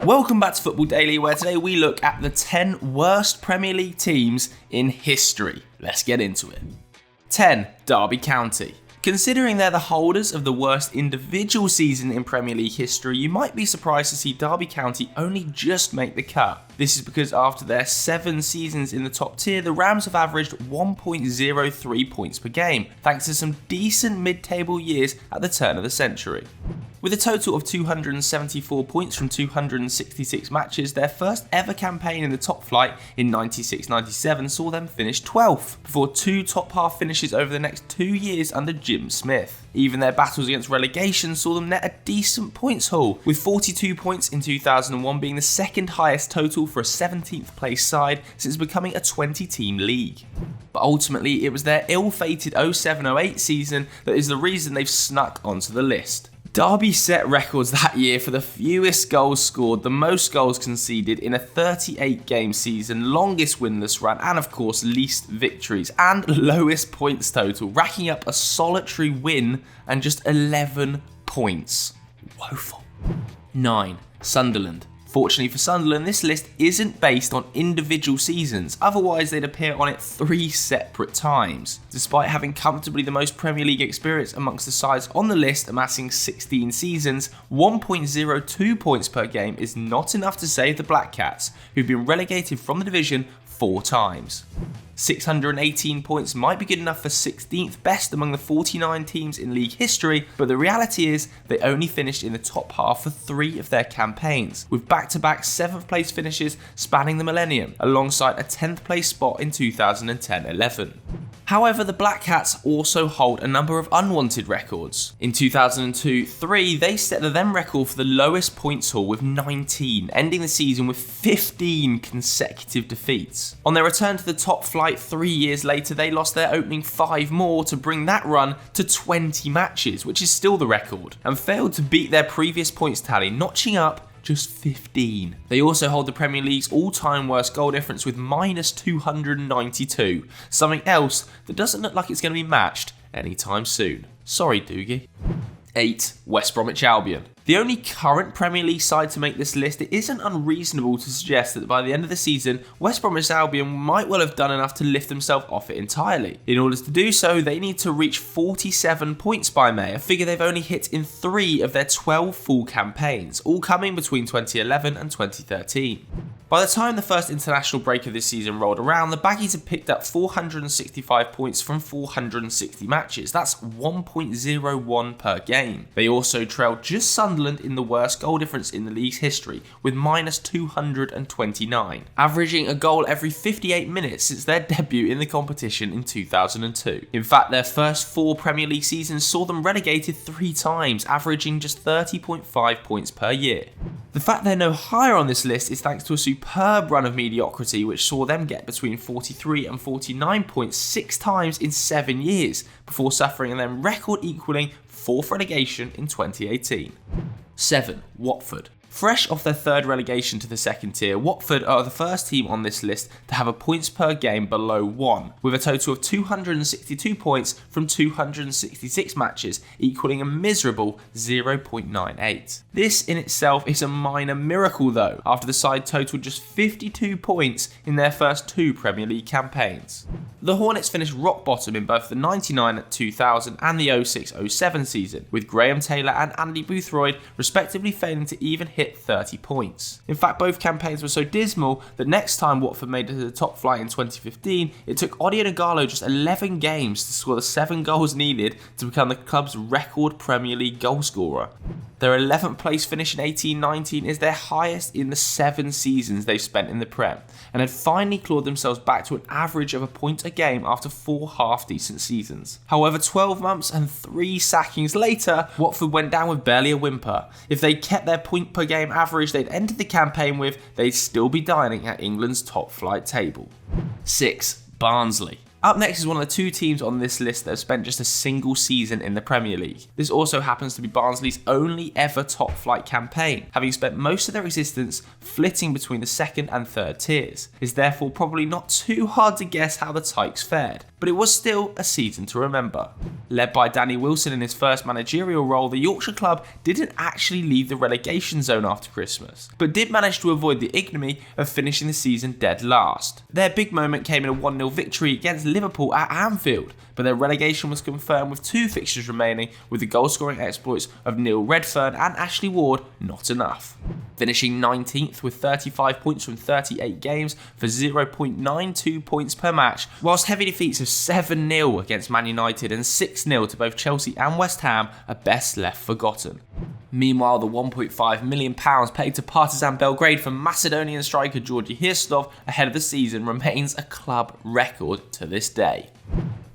Welcome back to Football Daily, where today we look at the 10 worst Premier League teams in history. Let's get into it. 10. Derby County. Considering they're the holders of the worst individual season in Premier League history, you might be surprised to see Derby County only just make the cut. This is because after their 7 seasons in the top tier, the Rams have averaged 1.03 points per game, thanks to some decent mid-table years at the turn of the century. With a total of 274 points from 266 matches, their first ever campaign in the top flight in 96-97 saw them finish 12th, before 2 top half finishes over the next 2 years under Jim Smith. Even their battles against relegation saw them net a decent points haul, with 42 points in 2001 being the second highest total for a 17th place side since becoming a 20-team league. But ultimately, it was their ill-fated 07-08 season that is the reason they've snuck onto the list. Derby set records that year for the fewest goals scored, the most goals conceded in a 38-game season, longest winless run, and of course least victories, and lowest points total, racking up a solitary win and just 11 points. Woeful. 9. Sunderland. Fortunately for Sunderland, this list isn't based on individual seasons, otherwise they'd appear on it 3 separate times. Despite having comfortably the most Premier League experience amongst the sides on the list, amassing 16 seasons, 1.02 points per game is not enough to save the Black Cats, who've been relegated from the division 4 times. 618 points might be good enough for 16th best among the 49 teams in league history, but the reality is they only finished in the top half for 3 of their campaigns, with back-to-back 7th place finishes spanning the millennium, alongside a 10th place spot in 2010-11. However, the Black Cats also hold a number of unwanted records. In 2002-03, they set the then record for the lowest points haul with 19, ending the season with 15 consecutive defeats. On their return to the top flight 3 years later, they lost their opening 5 more to bring that run to 20 matches, which is still the record, and failed to beat their previous points tally, notching up just 15. They also hold the Premier League's all-time worst goal difference with minus 292, something else that doesn't look like it's going to be matched anytime soon. Sorry, Doogie. 8. West Bromwich Albion. The only current Premier League side to make this list, it isn't unreasonable to suggest that by the end of the season, West Bromwich Albion might well have done enough to lift themselves off it entirely. In order to do so, they need to reach 47 points by May, a figure they've only hit in 3 of their 12 full campaigns, all coming between 2011 and 2013. By the time the first international break of this season rolled around, the Baggies had picked up 465 points from 460 matches. That's 1.01 per game. They also trailed just Sunderland in the worst goal difference in the league's history, with minus 229, averaging a goal every 58 minutes since their debut in the competition in 2002. In fact, their first 4 Premier League seasons saw them relegated 3 times, averaging just 30.5 points per year. The fact they're no higher on this list is thanks to a superb run of mediocrity which saw them get between 43 and 49 points 6 times in 7 years, before suffering and then record equalling 4th relegation in 2018. 7. Watford. Fresh off their 3rd relegation to the 2nd tier, Watford are the first team on this list to have a points per game below 1, with a total of 262 points from 266 matches, equaling a miserable 0.98. This in itself is a minor miracle though, after the side totaled just 52 points in their first 2 Premier League campaigns. The Hornets finished rock bottom in both the 99-2000 and the 06-07 season, with Graham Taylor and Andy Boothroyd respectively failing to even hit 30 points. In fact, both campaigns were so dismal that next time Watford made it to the top flight in 2015, it took Odion Ighalo just 11 games to score the 7 goals needed to become the club's record Premier League goalscorer. Their 11th place finish in 18-19 is their highest in the 7 seasons they've spent in the Prem, and had finally clawed themselves back to an average of a point a game after 4 half-decent seasons. However, 12 months and 3 sackings later, Watford went down with barely a whimper. If they'd kept their point per game average they'd entered the campaign with, they'd still be dining at England's top flight table. 6. Barnsley. Up next is one of the two teams on this list that have spent just a single season in the Premier League. This also happens to be Barnsley's only ever top flight campaign, having spent most of their existence flitting between the second and third tiers. It's therefore probably not too hard to guess how the Tykes fared, but it was still a season to remember. Led by Danny Wilson in his first managerial role, the Yorkshire club didn't actually leave the relegation zone after Christmas, but did manage to avoid the ignominy of finishing the season dead last. Their big moment came in a 1-0 victory against Liverpool at Anfield, but their relegation was confirmed with 2 fixtures remaining, with the goal-scoring exploits of Neil Redfern and Ashley Ward not enough. Finishing 19th with 35 points from 38 games for 0.92 points per match, whilst heavy defeats of 7-0 against Man United and 6-0 to both Chelsea and West Ham are best left forgotten. Meanwhile, the £1.5 million paid to Partizan Belgrade for Macedonian striker Georgi Hirstov ahead of the season remains a club record to this day.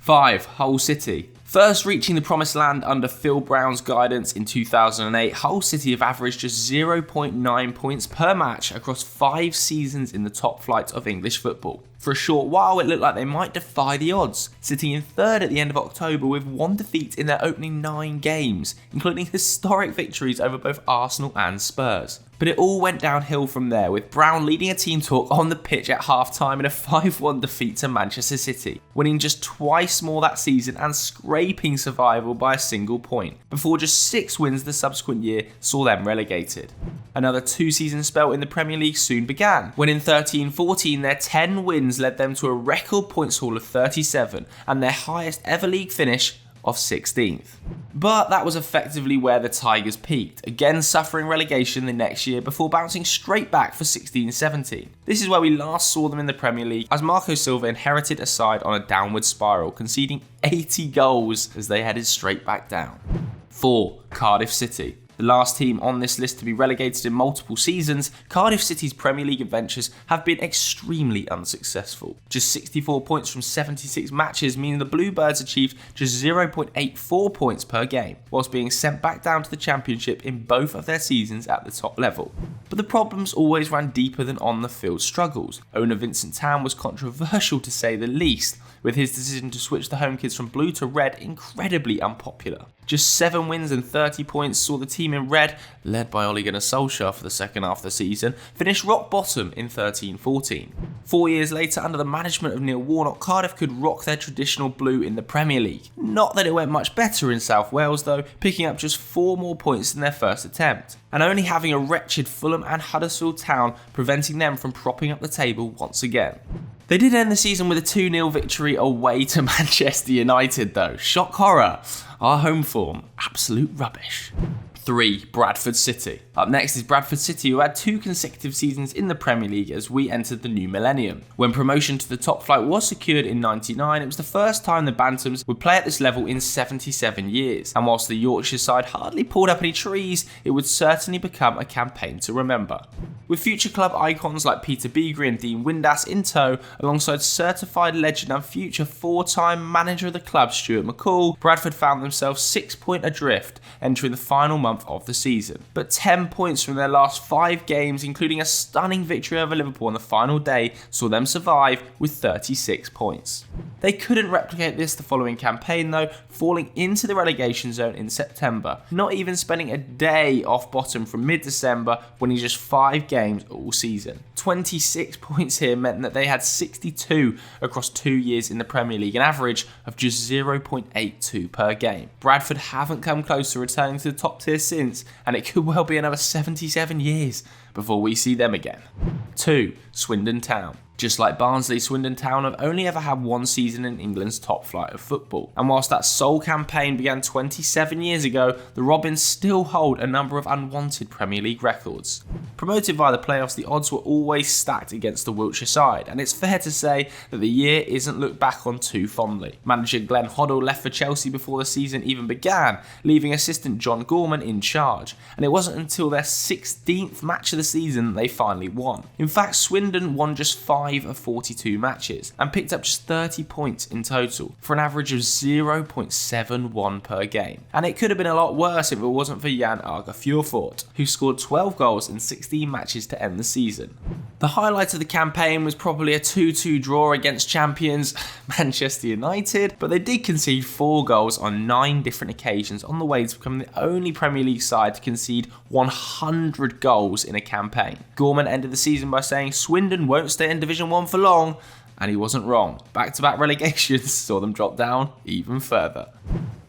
5. Hull City. First reaching the promised land under Phil Brown's guidance in 2008, Hull City have averaged just 0.9 points per match across 5 seasons in the top flight of English football. For a short while, it looked like they might defy the odds, sitting in third at the end of October with 1 defeat in their opening 9 games, including historic victories over both Arsenal and Spurs. But it all went downhill from there, with Brown leading a team talk on the pitch at half-time in a 5-1 defeat to Manchester City, winning just twice more that season and scraping survival by a single point, before just 6 wins the subsequent year saw them relegated. Another 2-season spell in the Premier League soon began, when in 13-14 their 10 wins led them to a record points haul of 37 and their highest ever league finish of 16th. But that was effectively where the Tigers peaked, again suffering relegation the next year before bouncing straight back for 16-17. This is where we last saw them in the Premier League, as Marco Silva inherited a side on a downward spiral, conceding 80 goals as they headed straight back down. 4. Cardiff City. The last team on this list to be relegated in multiple seasons, Cardiff City's Premier League adventures have been extremely unsuccessful. Just 64 points from 76 matches, meaning the Bluebirds achieved just 0.84 points per game, whilst being sent back down to the Championship in both of their seasons at the top level. But the problems always ran deeper than on-the-field struggles. Owner Vincent Town was controversial to say the least, with his decision to switch the home kids from blue to red incredibly unpopular. Just 7 wins and 30 points saw the team in red, led by Ole Gunnar Solskjaer for the second half of the season, finish rock bottom in 13-14. 4 years later, under the management of Neil Warnock, Cardiff could rock their traditional blue in the Premier League. Not that it went much better in South Wales though, picking up just 4 more points than their first attempt, and only having a wretched Fulham and Huddersfield Town preventing them from propping up the table once again. They did end the season with a 2-0 victory away to Manchester United though. Shock horror. Our home form, absolute rubbish. 3. Bradford City. Up next is Bradford City, who had 2 consecutive seasons in the Premier League as we entered the new millennium. When promotion to the top flight was secured in '99, it was the first time the Bantams would play at this level in 77 years, and whilst the Yorkshire side hardly pulled up any trees, it would certainly become a campaign to remember. With future club icons like Peter Beagrie and Dean Windass in tow, alongside certified legend and future 4-time manager of the club Stuart McCall, Bradford found themselves 6 point adrift entering the final month of the season. But 10 points from their last 5 games, including a stunning victory over Liverpool on the final day, saw them survive with 36 points. They couldn't replicate this the following campaign though, falling into the relegation zone in September, not even spending a day off bottom from mid-December, winning just 5 games all season. 26 points here meant that they had 62 across 2 years in the Premier League, an average of just 0.82 per game. Bradford haven't come close to returning to the top tier since, and it could well be another 77 years before we see them again. 2. Swindon Town. Just like Barnsley, Swindon Town have only ever had 1 season in England's top flight of football. And whilst that sole campaign began 27 years ago, the Robins still hold a number of unwanted Premier League records. Promoted via the playoffs, the odds were always stacked against the Wiltshire side, and it's fair to say that the year isn't looked back on too fondly. Manager Glenn Hoddle left for Chelsea before the season even began, leaving assistant John Gorman in charge, and it wasn't until their 16th match of the season that they finally won. In fact, Swindon won just 5 of 42 matches and picked up just 30 points in total for an average of 0.71 per game. And it could have been a lot worse if it wasn't for Jan Arge Fjørfort, who scored 12 goals in 16 matches to end the season. The highlight of the campaign was probably a 2-2 draw against champions Manchester United, but they did concede 4 goals on 9 different occasions on the way to becoming the only Premier League side to concede 100 goals in a campaign. Gorman ended the season by saying Swindon won't stay in Division 1 for long, and he wasn't wrong. Back-to-back relegations saw them drop down even further.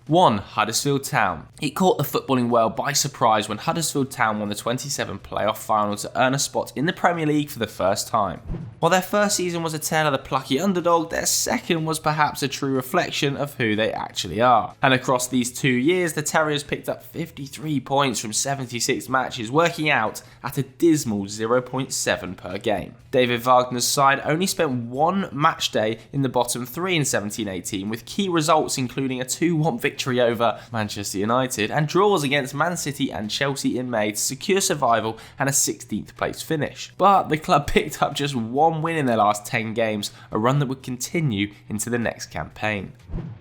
1. Huddersfield Town. It caught the footballing world by surprise when Huddersfield Town won the 27 playoff final to earn a spot in the Premier League for the first time. While their first season was a tale of the plucky underdog, their second was perhaps a true reflection of who they actually are. And across these 2 years, the Terriers picked up 53 points from 76 matches, working out at a dismal 0.7 per game. David Wagner's side only spent 1 match day in the bottom 3 in 17-18, with key results including a 2-1 victory over Manchester United and draws against Man City and Chelsea in May to secure survival and a 16th place finish. But the club picked up just 1 win in their last 10 games, a run that would continue into the next campaign.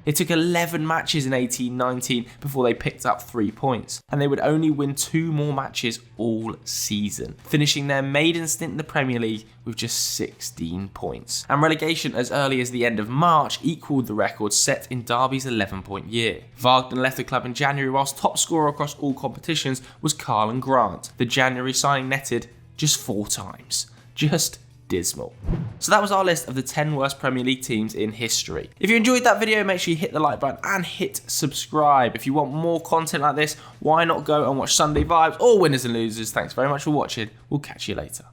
It took 11 matches in 18-19 before they picked up 3 points, and they would only win 2 more matches all season, finishing their maiden stint in the Premier League with just 16 points. And relegation as early as the end of March equalled the record set in Derby's 11-point year. Wagner left the club in January, whilst top scorer across all competitions was Carlan Grant. The January signing netted just 4 times. Just dismal. So that was our list of the 10 worst Premier League teams in history. If you enjoyed that video, make sure you hit the like button and hit subscribe. If you want more content like this, why not go and watch Sunday Vibes or Winners and Losers? Thanks very much for watching. We'll catch you later.